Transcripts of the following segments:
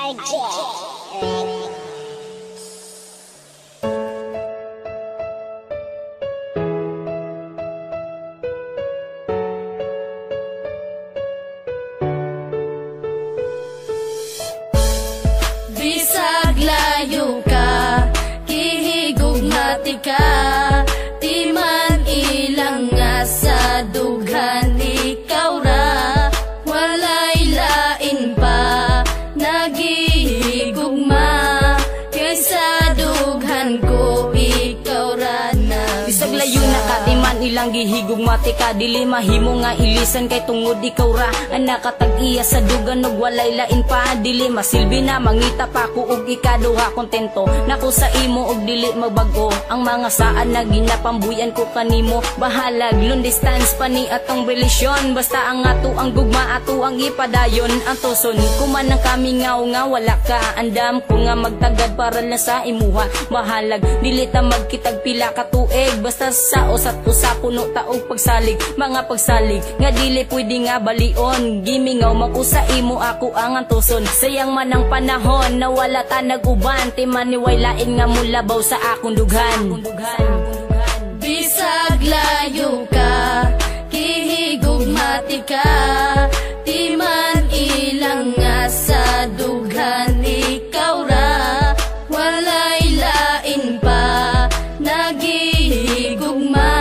Bisag layo ka, kihigugmati ka, di man ilang nga sa dughan ikaw ra, walay lain pa nagihigugma, kaysa dughan ko ikaw ra na. Bisag layo na ka, di man ilang gihigugmati ka, dili mahimo nga ilisan kay tungod ikaw ra ang nakatag-iya sa dugan og walay lain pa, dili masilbi na mangita pa ko og ikaduha kontento nako sa imo og dili magbago ang mga saan na ginapambuyan ko kanimo, bahalag long distance pa ni atong relasyon, basta ang ato ang gugma ato ang ipadayon, ang tuson kuman ang kami nga wala ka, andam ko nga magtagad para lang sa imuha, bahalag dili ta magkitag pila ka tuig, basta sa usat usa puno taog pagsalig, mga pagsalig nga dili pwede nga balion, gimingaw makusa imo ako ang antuson, sayang man ang panahon na wala ta nag-uban, timaniway lain nga mulabaw sa akong dughan. Bisag layo ka, kihigugmati ka, di man ilang nga sa dughan ikaw ra, walay lain pa nagihigugma,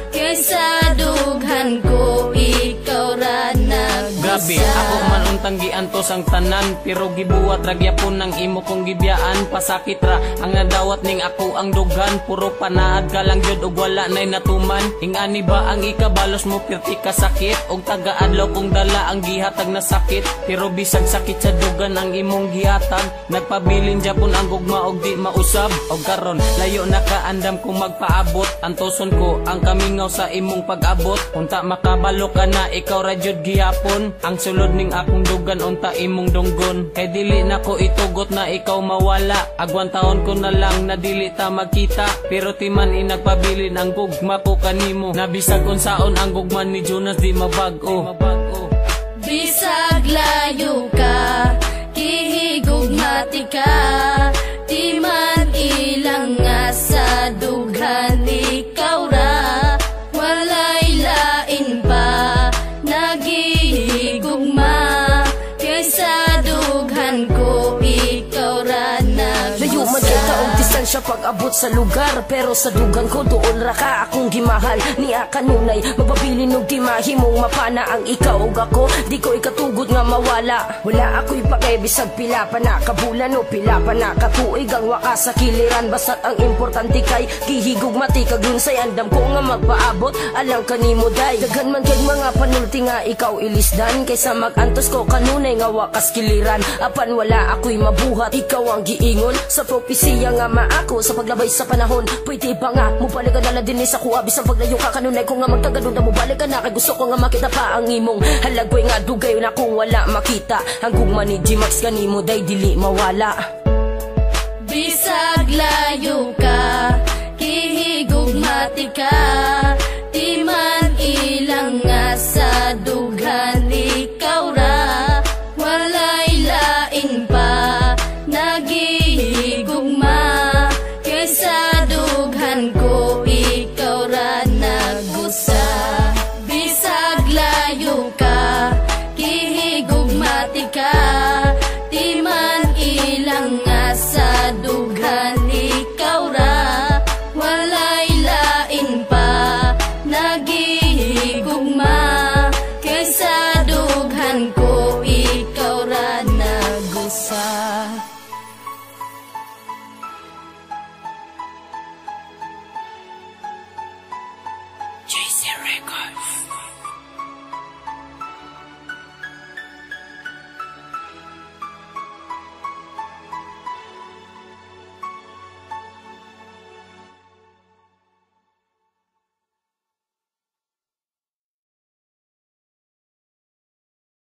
kaysa dughan ko ikaw ra nagbisa. Grabe, ako man untang giantos ang tanan, pero gibuwat ragyapon ng imo kong gibiyaan, pasakit ra ang nadawat ning ako ang dughan, puro panaad ka lang jud og wala nay natuman, ingani ba ang ikabalos mo pirti ka sakit, og taga-adlaw kong dala ang gihatag na sakit, pero bisag sakit sa dugan ang imong gihatag, nagpabilin japon ang gugma og di mausab, og karon layo na kaandam kung magpaabot, antoson ko ang kamingaw sa imong pag-abot, unta makabalo ka na ikaw ra jud gihapon, ang sulod ning akong dugan unta imong dunggon, kay dili na ko itugot na ikaw mawala, agwan taon ko na lang na dili ta magkita, pero timan inagpabilin ang gugma ko kanimo, nabisag unsaon ang gugma ni Jonas di mabag-o. Bisag layo ka, kihigugmati ka, di man ilang nga sa dughan ikaw ra, walay lain pa nagihigugma, kaysa dughan ko ikaw ra nagbisa. Layo man kay taong distansya pag-abot sa lugar, pero sa dugan ko doon ra ka akong gimahal, niya kanunay mapabilin og di mahimong mapana ang ikaw ug ako, di ko ikatugod nga mawala, wala ako'y pakibisag pila pa na kabulan o pila pa na katuig ang wakas sa kiliran, basta't ang importante kay gihigugmati kag lunsay, andam ko nga magpaabot alang kanimo day, daghan man kay mga panulti nga ikaw ilisdan, kaysa magantos ko kanunay nga wakas kiliran, apan wala ako'y mabuhat, ikaw ang giingon sa propesiya nga maako sa paglabay sa panahon, pwede ba nga mubalik ka na din sa kuha, bisang paglayo ka kanunay ko nga magtagadon na mubalik ka na, kay gusto ko nga makita pa ang imong halagway nga dugay na kung wala makita, ang gugma ni G-Max kanimo day dili mawala. Bisag layo ka, kihigugmati ka,